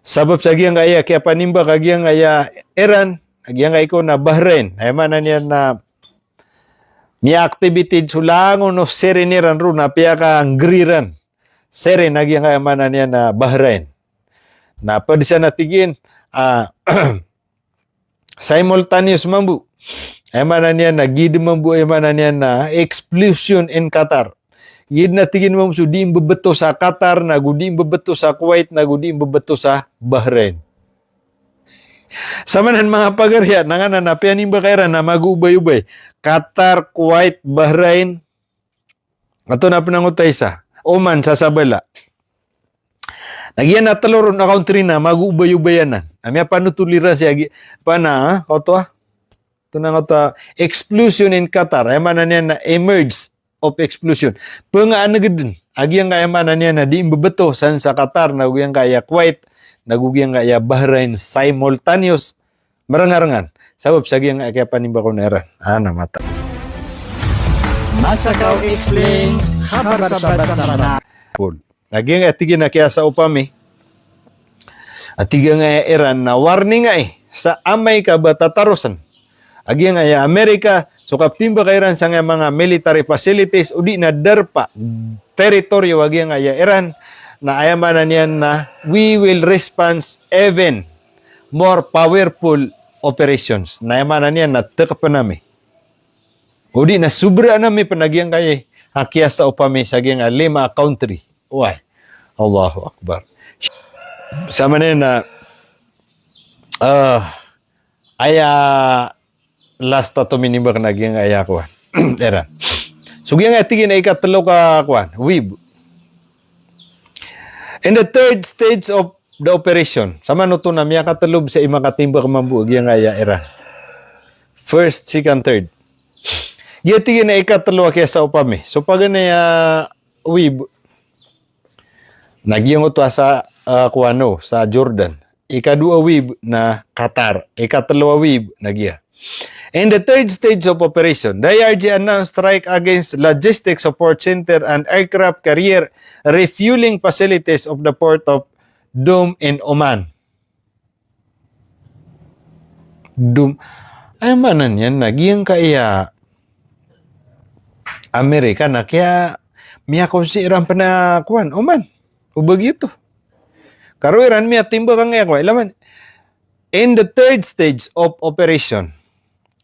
Sabab sa giyang kaya kaya panimba kagiyang kaya Iran, kagiyang kaya ko na Bahrain. Ay man niya na mi activity sulangon no sereniran ro na piya ka angriran. Seren kagiyang kaya man niya na Bahrain. Na pwede siya natigin simultaneous mambu. Ay man niya na gid mambu ay man niya na explosion in Qatar. Gid na tigin mo di bebeto sa Qatar, na gudi bebeto sa Kuwait, na gudi bebeto sa Bahrain. Samanan mga pagarya, nanganan na pianing bakairan na mag-ubay-ubay. Qatar, Kuwait, Bahrain, ato na pinangutay sa Oman sa sabala. Nagyan na taloron na country na mag-ubay-ubayanan. Amya panutulira siya pana kauto ito na explosion in Qatar. Ay man niya na emerge of explosion. Pengaan na gudun. Agyang kaya man niya na di imbebeto san sa Qatar, nagugyang kaya Kuwait, nagugyang kaya Bahrain simultaneous marangarangan. Sabab sa agyang kaya panimba ko na Iran. Mata. Masakaw explain, habag-sabas na Nagyang atigin na kaya sa upami. Atigin nga Iran na warning nga sa amay ka batatarosan. Agyang nga Amerika, so kaptimba kay Iran sa nga mga military facilities, udi na derpa teritoryo agyang nga Iran, na ayaman na niyan na we will respond even more powerful operations. Na ayaman na niyan na tekapan nami. Udi na subra nami panagyang kay hakya sa upami sa agyang nga 5 country. Why? Allahu Akbar. Sama na last to minimum na naging aya ko. Era. So gyang atigin na ikatlo ka kwan, WIB. In the third stage of the operation, sama no to na miya katalob sa ima katimba kamambu gyang aya era. First, second, third. Gitigin na ikatlo kaya sa upami. So pag na WIB nagyang utwa sa kuano sa Jordan. Ikadua WIB na Qatar. Ikatalawa WIB nagya. In the third stage of operation, the IRG announced strike against logistics support center and aircraft carrier refueling facilities of the port of Dum in Oman. Dum. Ay manan yan, nagyang kaya Amerika na kaya miya konsideran pa na kuan Oman. Ubag ito. Karo Iran miya timba kang ngayakwa. Ilaman. In the third stage of operation,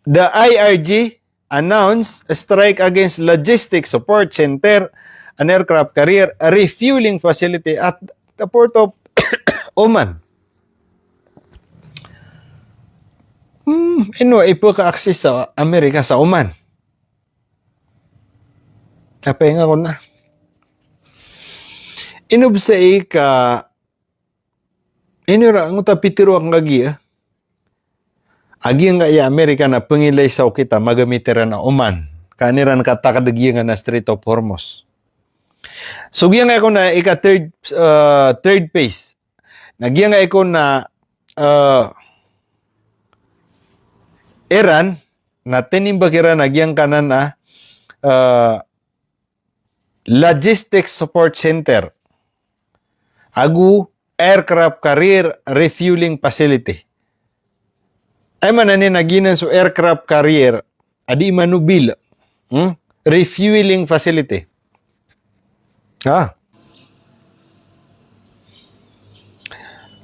the IRG announced a strike against logistics support center, an aircraft carrier, a refueling facility at the port of Oman. Ipo ka-access sa Amerika sa Oman. Napahinga ko na. Inubsay ka inura ang tapitiro ang agi agi nga Amerika na pangilay sa kita magamitiran na Oman kaniran katakadagi nga na Strait of Hormuz. So giyan nga ako na third phase. Nagyan nga ako na Iran na tinimbagiran nagyan kanan na logistics support center. Agu aircraft carrier refueling facility. Ay man na naginan so aircraft carrier adi manubil refueling facility.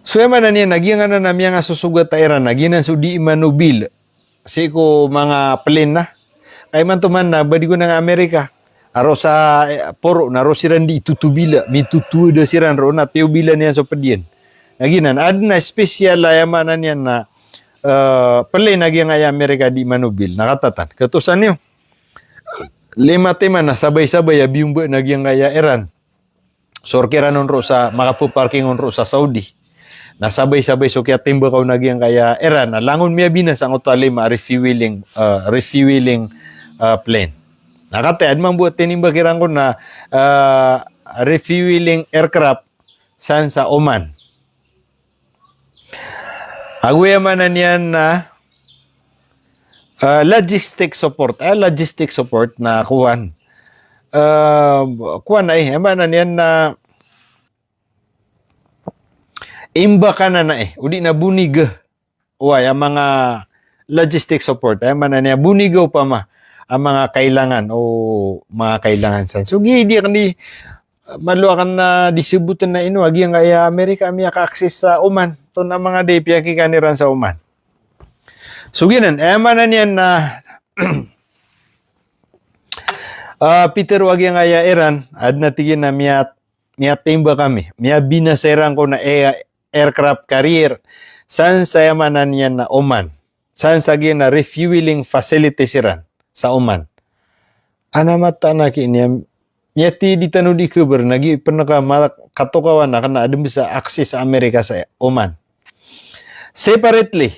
So man na nagiyan na namiya nga susugat ta Iran naginan so di manubil. Kasi ko mga plane na. Kay man tuman na badi ko ng Amerika. Aro sa poro na ro siran di tutubila mitutu de siran ro na teubila niya so pedien. Naginan ad na special ayaman niya na pala nagyang ay Amerika di manubil nakatatan. Katusan niyo. 5 tema na sabay-sabay abiyong nagyang ay Iran. Sorkera nun ro sa makapuparking ro sa Saudi. Na sabay-sabay so kaya timba kaw nagyang kaya Iran na langon miya binas ang utalima refueling plane. Nakatayad man buat tinimbakiran ko na refueling aircraft san sa Oman. Agwayaman na niyan na logistic support. Logistic support na kuwan. Kuwan ay, yaman na niyan na imba ka na udi na bunig. Uy, ang mga logistic support, ay man na niya, bunigaw pa ang mga kailangan o mga kailangan san. So, di kan di, maluakan na disibutan na ino, agi ang kaya Amerika, miya ka-access sa Oman. Ito na mga day, piyaki kaniran sa Oman. So, ginan, ay man na niyan na, Peter, wagi ang kaya Iran, ad natigin na miya timba kami, miya binaseran ko na aircraft carrier, saan sa yamanan yan na Oman? Saan sa na refueling facility siran sa Oman? Anamata na kini yati di tanu di kuber nagi pernah katokawan na kana adem bisa akses sa Amerika sa Oman. Separately,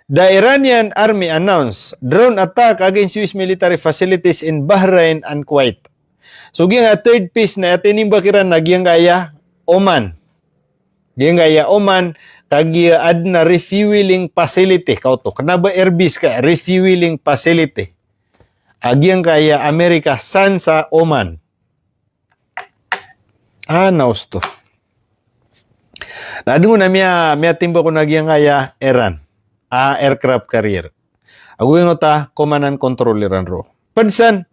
the Iranian army announced drone attack against US military facilities in Bahrain and Kuwait. So nga third piece na atining bakiran nagyang gaya Oman. Gyang gaya Oman kag ad na refueling facility kauto kana ba airbase ka refueling facility agyang kaya Amerika san sa Oman naus to nadungo na miya timba ko nagyang kaya Iran aircraft carrier aguin ta command and controlleran ro padsan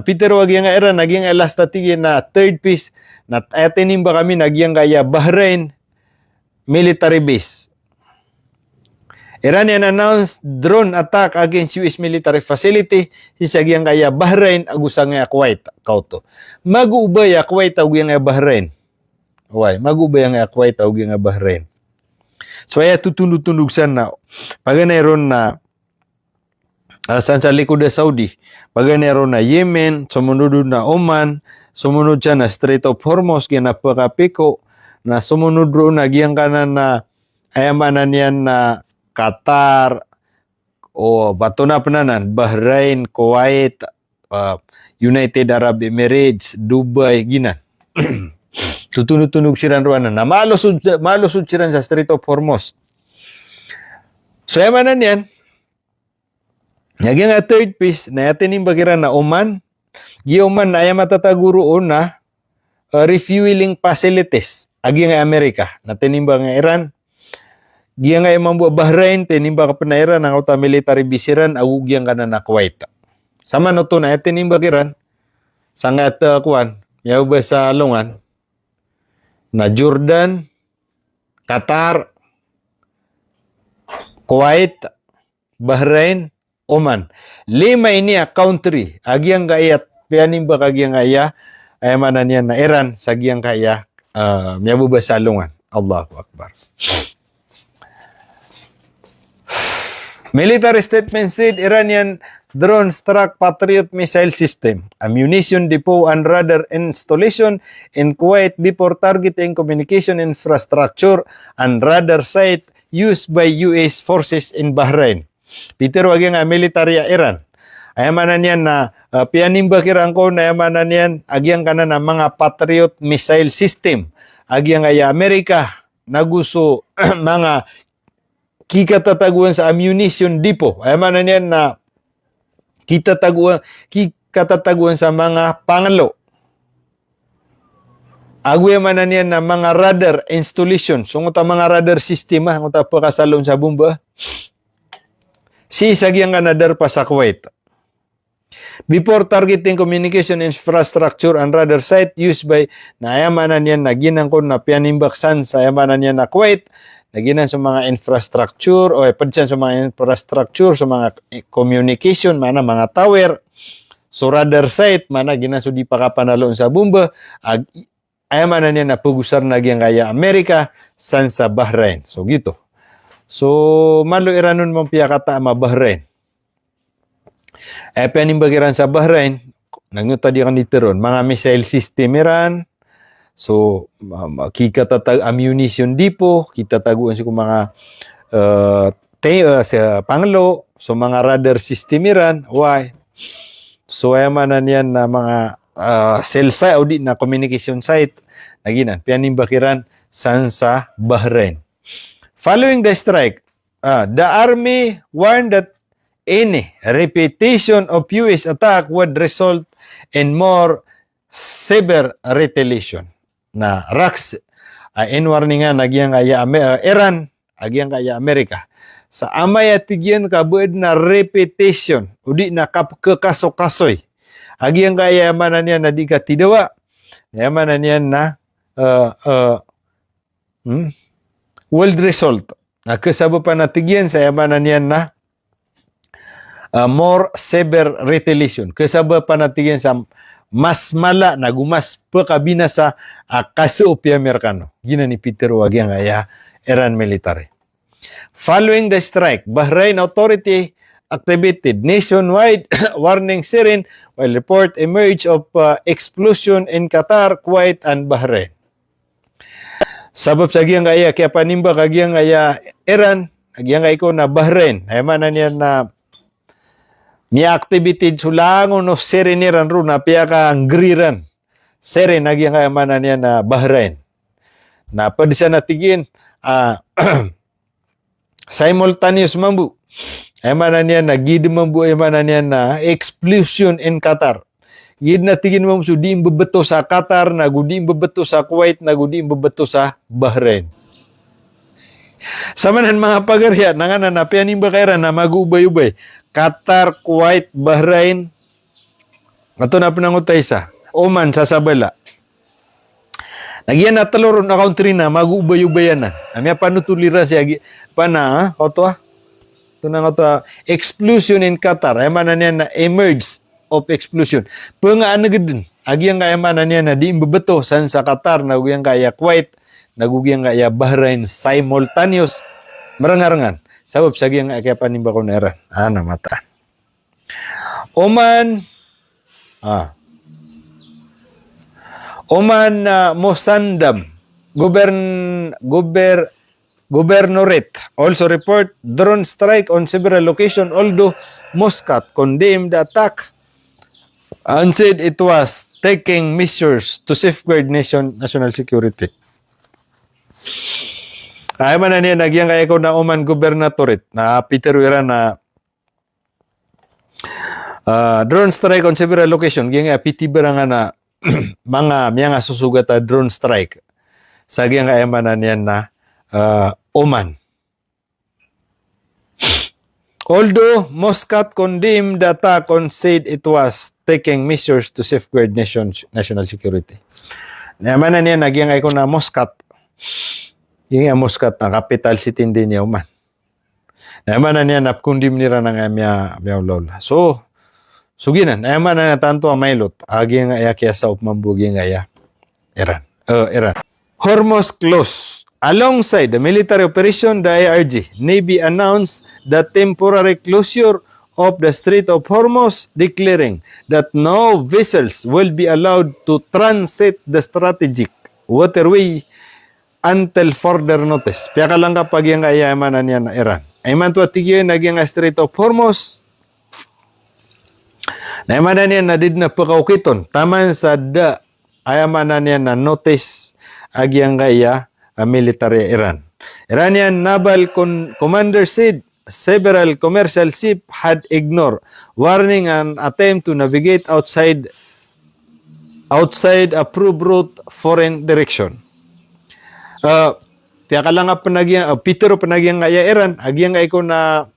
Peter wagyang Iran nagyang last tige na third piece na atinim ba kami nagyang kaya Bahrain military base. Iranian announced drone attack against US military facility sisagyang kaya Bahrain agusang nga Kuwait kauto. Mag-ubay Kuwait agyang nga Bahrain. Why? Mag-ubay nga Kuwait agyang nga Bahrain. So ay tutundog sana paganeron na sa likod sa Saudi, paganeron na Yemen, sumunod na Oman, sumunod siya na Strait of Hormuz ginapakapiko na sumunod roon nagyang kanan na ayamanan yan na Qatar o bato na pananan Bahrain, Kuwait, United Arab Emirates, Dubai ginan. Tutunog siran roon na malusod siran sa Strait of Hormuz. So ayamanan yan nagyang nga third piece na yatining bagiran na Oman Oman na ay matataguro na refueling facilities agi nga Amerika na tinimba nga Iran giya nga imambu Bahrain tinimba ka na Iran ang uta military bisiran agugyan kana na Kuwait sama no to na tinimba Iran sangat kuan yaw ba sa lungan na Jordan, Qatar, Kuwait, Bahrain, Oman. 5 ini country agyang gayat pianimba kagyang gaya ay manan yan na Iran sa giyang kaya miyabu ba sa lungan. Allahu Akbar. Military statement said Iranian drone struck Patriot missile system, ammunition depot and radar installation in Kuwait before targeting communication infrastructure and radar site used by US forces in Bahrain. Peter wagi nga military Iran. Ayamanan yan na pianimba kirang ko na ayamanan yan agyang kana na mga Patriot missile system. Agyang ay Amerika naguso mga kikatataguan sa ammunition depot. Ayamanan yan na kikatataguan sa mga pangalo. Aguyamanan yan na mga radar installation. So nguta mga radar system nguta pakasalon sa bomba. Sagyang kanadar pa sa Kuwait. Before targeting communication infrastructure and radar site used by ayamanan yan na ginangkon na pianimbaksan sa ayamanan yan na Kuwait, naginan sa mga infrastructure o padyan sa mga infrastructure, sa mga communication, mga tower, so radar site, ginan so di pa kapanalon sa bomba, ayamanan yan na pugusar na gyang kaya Amerika, san sa Bahrain. So gito. So, malo iranon mong piyakata ma Bahrain. Pianimbagiran sa Bahrain, nangyuta di kan diteron, mga missile system Iran, so, kikatatag ammunition depot, kita taguan sa mga sa panglo, so mga radar system Iran, why? So, ayamanan yan na mga cell site, audit na communication site, naginan, pianimbagiran san sa Bahrain. Following the strike, the army warned that any repetition of US attack would result in more severe retaliation. Na Enwar ni nga nagyang kaya Iran, agyang kaya Amerika. Sa amay atigyan kabued na repetition, udi na kekaso-kasoy. Agyang kaya manan niya na di ka tidawa. Manan niya na world result. Na kasabo pa natigyan sa manan niya na more severe retaliation. Kasaba pa natigyan sa mas mala na gumas pagkabina sa kaso pi Amerikano. Gina ni Peter Wagyang kaya Iran military. Following the strike, Bahrain authority activated nationwide warning siren while report emerged of explosion in Qatar, Kuwait, and Bahrain. Sabab sa giyang kaya panimba kagiyang kaya Iran, kagiyang kaya ko na Bahrain, ay manan niya na mi-activated sulangon of sereniran ro na piyaka angriran. Seren nagyang kaya manan niya na Bahrain. Na pwede siya natigin simultaneous mambu. Ay manan niya na gid mambu ay manan niya na explosion in Qatar. Gid natigin mo di imbebeto sa Qatar, nagudi imbebeto sa Kuwait, nagudi imbebeto sa Bahrain. Samanan mga pagarya nanganan na pianing bakayra na magubay-ubay. Qatar, Kuwait, Bahrain. Ato na pinangutay sa Oman sa sabala. Nagyan na taloron na country na magubay-ubayan na. Amya panutulira siya pana koto tunang koto explosion in Qatar. Ay manan niya na emerge of explosion. Pengaan na gudun. Agyang kaya manan niya na di imbebeto san sa Qatar, nagugyang kaya Kuwait, nagugyang kaya Bahrain simultaneous marangarangan. Sabab sa giyang kaya panimba ko na Iran. Namata. Oman Mosandam Governorate also report drone strike on several locations, although Muscat condemned the attack and said it was taking measures to safeguard national security. Ay man niya nagyang kaya ko na Oman Governorate na Peter Wira na drone strike on several locations. Giyang pitibara nga na mga susugat drone strike. Sa giyang kaya man niya na Oman. Although Muscat condemned the attack and said it was taking measures to safeguard national security. Naman na niya nagyang kaya ko na Muscat. Yung Muscat na capital city din niya Oman. Naman na niya napkundim nila ng amya lola. So ginan, naman na tanto ang mailot. Agi nga kaya sa upmambugi nga Iran. Hormuz close. Alongside the military operation, the IRG Navy announced the temporary closure of the Strait of Hormuz, declaring that no vessels will be allowed to transit the strategic waterway until further notice. Piya ka lang kapag yung ayamanan niya na Iran. Ayman to atigyan nagyang Strait of Hormuz. Naimanan niya na did na pagkaukiton. Taman sa ayamanan niya na notice agyang kaya military Iran. Iranian Naval Commander said several commercial ships had ignored warning and attempt to navigate outside approved route foreign direction. Kaya ka lang Peter panagyang kaya Iran, agyang kaya ko na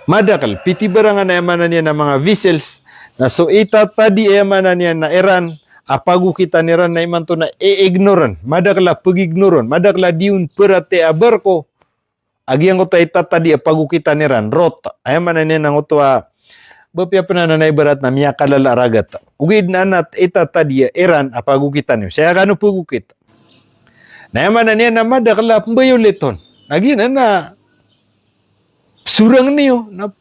madakal, pitibara nga naemanan niya ng mga vessels na so itatadi emanan niya na Iran, apagu kita ni Iran na iman to na ignoran, madakla pag-ignoran, madakla diun perate abarko, agyang ko ta itatadi apagu kita ni Iran, rot, ayamanan niya ng utwa, bapya pa na naibarat na miya kalala ragat, ugid na nat itatadi Iran, apagu kita niyo, saya kano pagukit. Nayamanan niya na madakla pambayuliton, agyan na, surang niyo na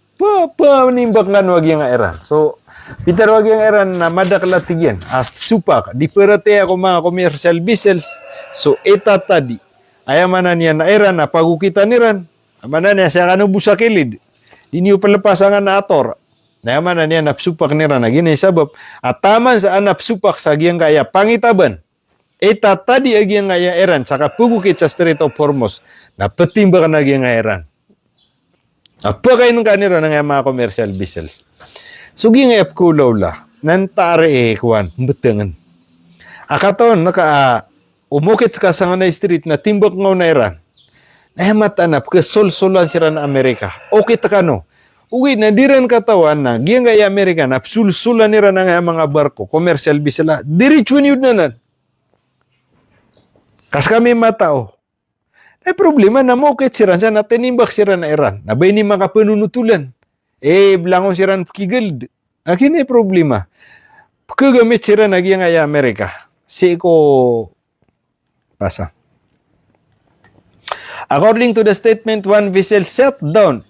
panimbak nga wag yung Iran. So, Peter wag yung Iran na madakla tigyan at supak. Di perate ako mga commercial vessels. So, itatadi. Ayamanan niya na Iran na pagukitan ni Iran. Amanan niya siya kano busakilid. Di niyo palapasangan na ator. Ayamanan niya napsupak ni Iran na ginisabab. At taman sa napsupak sa giyang kaya pangitaban. Itatadi agyang kaya Iran saka pagukit sa Strait of Hormuz na patimbakan na giyang Iran. Apa kayo nung kanira ng mga commercial vessels. So, gingayap ko lawla, nantare kuwan, betengan. Akaton, umukit ka sa nga na street na timbok nga na Iran, nahimatanap ka solsolan sila na Amerika. Okay ta ka no? Uwi na di rin katawan na giyang gaya Amerika na sulsulan nila na nga mga barko, commercial bisala, diritsuin yun na nan. Kas kami matao. Eh problema na mo ukit sila sa natinimbak sila na Iran. Nabay ni mga panunutulan. Blangon sila kigald. Akin ay problema. Pagkagamit sila na giyang gaya Amerika. Si ko pasa. According to the statement, one vessel shut down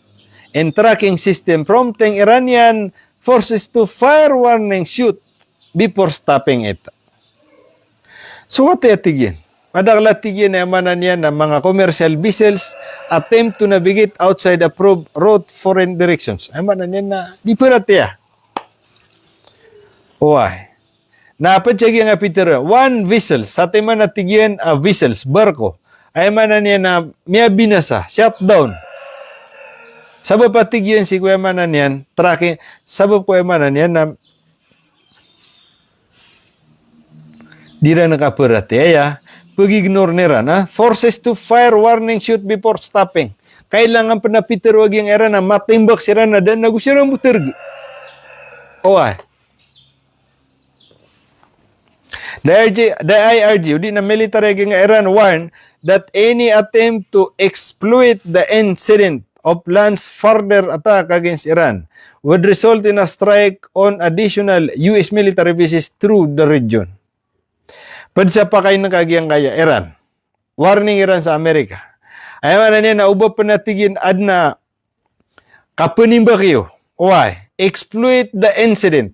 and tracking system prompting Iranian forces to fire warning shoot before stopping it. So what tigin? Madakla tigin na amanan niya ng mga commercial vessels attempt to navigate outside approved route foreign directions. Amanan niya na di peratiya. Why? Napatsagi nga Peter, one vessel, sa tema na tigyan vessels, barko, ay manan niya na miya binasa, shutdown. Sabab patigyan si kuya manan yan, tracking, sabab kuya manan yan na di rin nakaperatiya, pag-ignore nila na, forces to fire warning shoot before stopping. Kailangan pa na Peter wag yung era na matimbak sila na dan nagusira mo terg. Why? The IRG, di na military nga Iran warned that any attempt to exploit the incident of lands further attack against Iran would result in a strike on additional U.S. military bases through the region. Padsa pa kayo nakagiyang kaya Iran. Warning Iran sa Amerika. Ayaw na niya na uba panatigin ad na kapanimba kayo. Why? Exploit the incident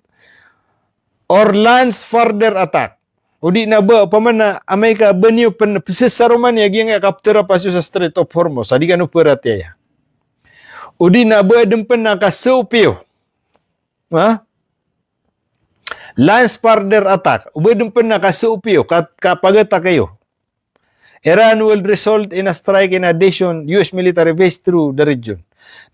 or lands further attack. O di na ba, paman na amay ka banyo sasaruman niya giyang kaptura pa sa Strait of Hormuz. Adi ka no peratiya. O di na ba, dumpan na kasupyo. Ha? Lands further attack. O ba dumpan na kasupyo, kapagata kayo. Iran will result in a strike in addition US military base through the region.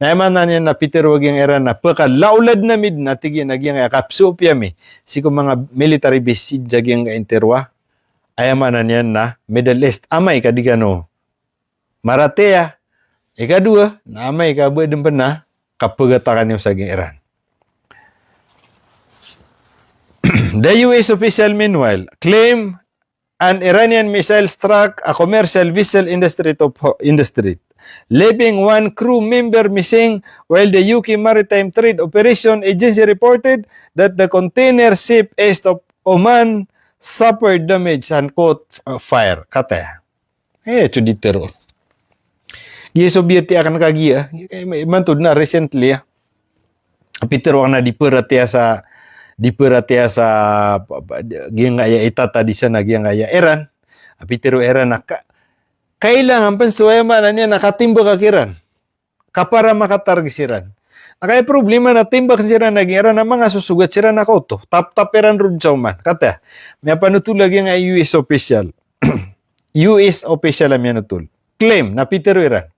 Naiman na niya na Peter wag yung Iran na pagkalaulad na mid na tigyan nagyang kapsupya mi. Siko mga military base jagyang interwa. Ayaman na niya na Middle East. Amay ka di ka no. Maratea. Ikadua, na amay ka ba din pa na kapagatakan yung saging Iran. The US official meanwhile claim an Iranian missile struck a commercial vessel in the strait, leaving one crew member missing, while the UK Maritime Trade Operation Agency reported that the container ship east of Oman suffered damage and caught fire. Kata. Chuditero. Gi Soviet akan kagia. Mantud na recently. Peter wang na diperatia sa giyang aya itata di sana giyang aya Iran. Peter Iran na kailangan pansuwema na niya nakatimbak ka Iran. Kapara makatargisiran. Nakaya problema na timbak sira na Iran na mga susugat sira na koto. Tap-tap Iran rud sa man. Kata, may panutulag yung US official. US official am yanutul. Claim na Peter Iran.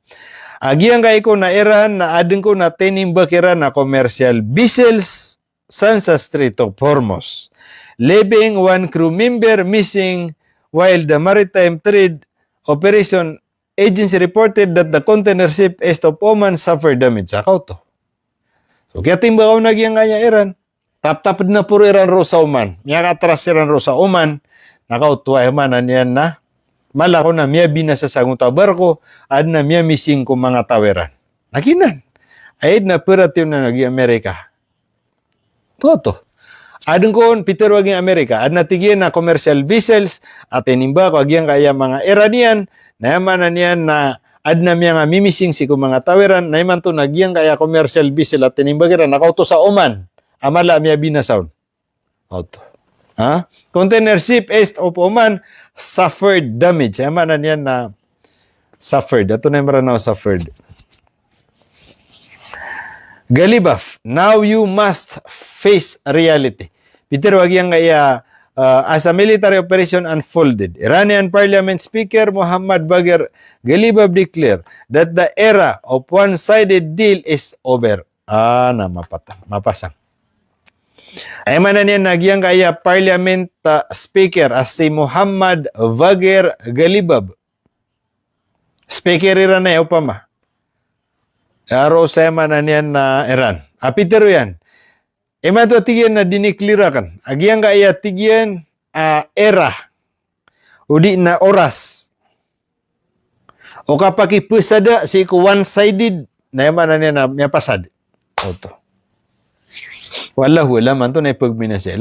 Agiyang kay ko na Iran na adeng ko na tinimbak Iran na commercial vessels sa Strait of Hormuz, leaving one crew member missing, while the Maritime Trade Operation Agency reported that the container ship east of Oman suffered damage. Akaw to. So kaya timba ko nagyang kaya Iran. Tap-tap na puro Iran ro sa Oman. Miya katras Iran ro sa Oman. Nakaw tuwa manan yan na malako na miya binasa sa barko ad na miya missing ko mga taweran. Nakinan. Ayid na peratim na nag-Amerika. Toto. Adun ko Peter waging Amerika ad natigyan na commercial vessels at inimba ko agyang kaya mga Iranian na yamanan yan na ad na miya nga mimising si ko mga taweran na yaman to nagyang kaya commercial vessel at inimba kira nakauto sa Oman amala miya binasawn. Auto. Ha? Container ship east of Oman suffered damage. Yamanan yan na suffered. Ato na yung maranaw suffered. Galibaf, now you must face reality. Peter wagyang kaya as a military operation unfolded, Iranian Parliament Speaker Muhammad Bagher Galibaf declared that the era of one-sided deal is over. Na mapasang. Ay man na niya nagyang kaya Parliament Speaker as si Muhammad Bagher Galibab. Speaker Iran na upama. Aro sa man na niya na Iran. Apitero yan. Ema to tigyan na diniklira kan. Agyang kaya tigyan era. Udi na oras. O kapag ipusada si ko one-sided na yaman na niya na niya pasad. Oto. Wala man to na ipagminasya.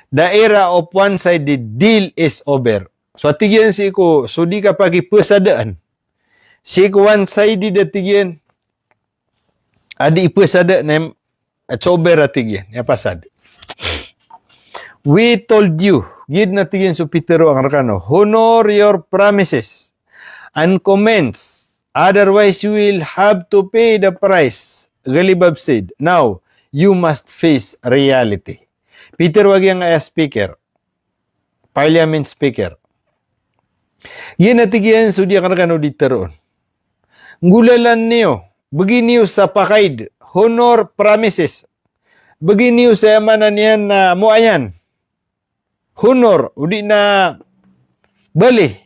The era of one-sided deal is over. So tigyan si ko, so di kapag ipusadaan. Si ko one-sided na tigyan. Adi ipusada na at over na tigyan. Niya pasad. We told you, gid na tigyan so Pitero ang rakano, honor your promises and comments. Otherwise, you will have to pay the price. Galibab said, now, you must face reality. Peter wag yang speaker. Parliament speaker. Yan natigyan so di rakano diteroon. Ngulalan niyo, beginiyo sa pakaid, honor promises. Beginiyo sa yamanan niyan na muayan. Honor, udi na bali.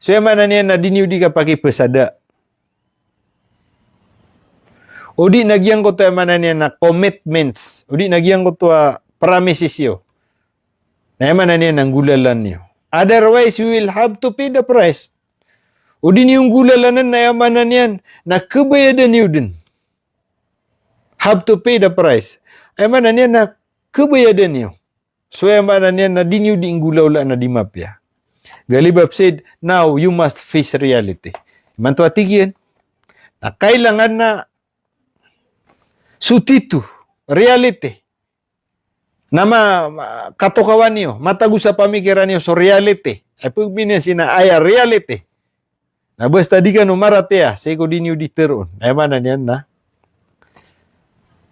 So yamanan niyan na diniyo di ka pakipasada. Udi nagyang ko to yamanan niyan na commitments. Udi nagyang ko to promises yo. Na yamanan niyan ang gulalan niyo. Otherwise, you will have to pay the price. Udi niyong gulalanan na yamanan niyan na kabayadan niyo din. Have to pay the price. Yamanan niyan na kabayadan niyo. So yamanan niyan na di niyo di inggulaw na di mapya. Galibab said, now you must face reality. Manto atigyan. Na kailangan na sutitu, reality. Na katukawan niyo, matago sa pamikiran niyo so reality. Ay pagbinya sina aya reality. Na basta di ka numaratea, seko di niyo diteroon. Ay manan yan na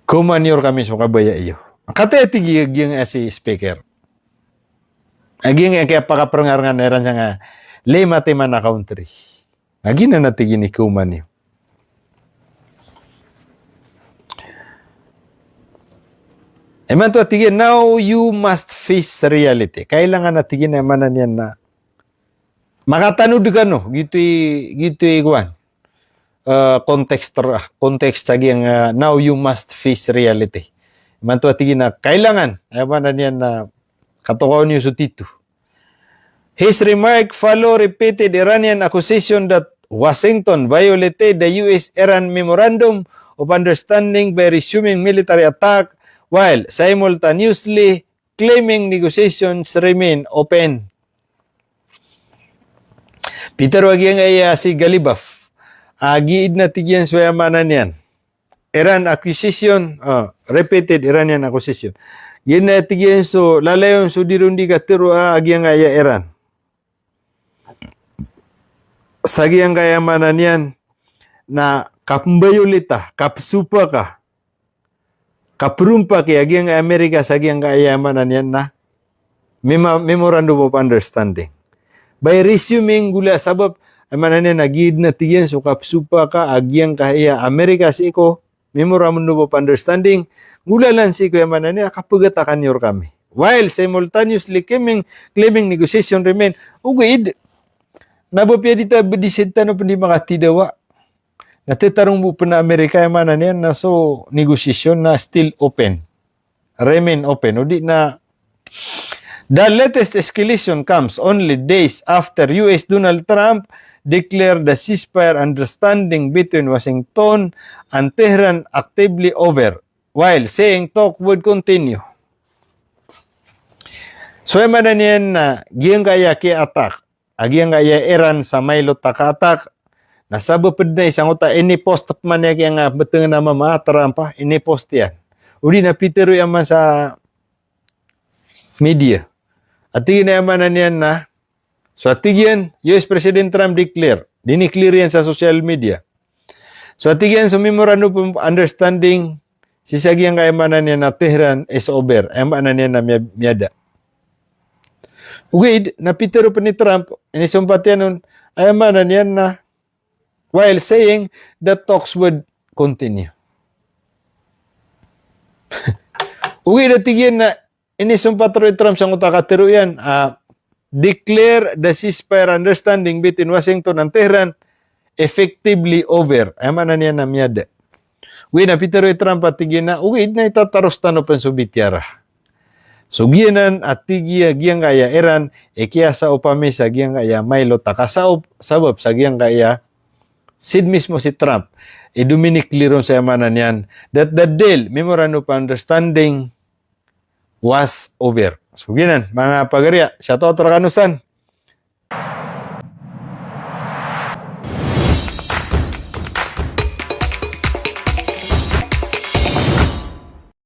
kumanyor kami so kabaya iyo. Kata tigiyag si speaker. Aging kaya pakaparangar nga neran siya nga lema tema na country. Agin na natigin ni kuman niyo. Eman to tigin, now you must face reality. Kailangan natigin naman na yan na makatanud ka no, gitu iguan. Context lagi yang now you must face reality. Eman to tigin na kailangan naman na yan na katukaw niyo sa tito. His remark follow repeated Iranian accusation that Washington violated the US-Iran Memorandum of Understanding by resuming military attack while simultaneously claiming negotiations remain open. Peter wag yang si Galibaf. Giid na tigyan sa yamanan yan. Iran accusation, repeated Iranian accusation. Gid na tigyan so lalayon so dirundi ka tiro agyang aya Iran. Sagi ang kayamanan yan na kapmbayulita, kapsupa ka. Kaprumpa kaya agyang Amerika sa agyang kayamanan yan na Memorandum of Understanding. By resuming gula sabab amanan yan nagid na tigyan so kapsupa ka agyang kaya Amerika si iko Memorandum of Understanding gula lang si iko amanan yan kapagatakan yor kami. While simultaneously claiming negotiation remain ugid nabapya dita bedisita no pendi makatidawa. Natitarong mo po na Amerika yung manan yan na so negotiation na still open. Remain open. O di na the latest escalation comes only days after US Donald Trump declared the ceasefire understanding between Washington and Tehran actively over while saying talk would continue. So yung manan yan na giyang kaya ki-attack. Agiyang kaya Iran sa Mailot taka-attack. Nasabapad na isang uta, ini-post up man yan nga beteng na mamataran pa, ini-post yan. Uli na Peter yaman sa media. At tigin na yaman na yan na, so atigyan, US President Trump diniclear yan sa social media. So atigyan sa Memorandum of Understanding, sisagyang kayamanan yan na Tehran is over, ayamanan yan na miyada. Ugid, na Peter pa ni Trump, inisumpat yan nun, ayamanan yan na, while saying that talks would continue. Uwi na tigyan na inisumpat ro Trump sa utakatiro yan. Declare the ceasefire understanding between Washington and Tehran effectively over. Ayaman na niya na miyada. Uwi na Peter Trump at tigyan na uwi na itataros tanong Sovietiara. So giyanan at tigiya giyang kaya Iran kaya sa upami sa giyang kaya Milo takasaop sabab sa giyang kaya sid mismo si Trump Dominic Liron sa yamanan yan that the deal memorandum of understanding was over. So giyanan mga pagarya sa to kanusan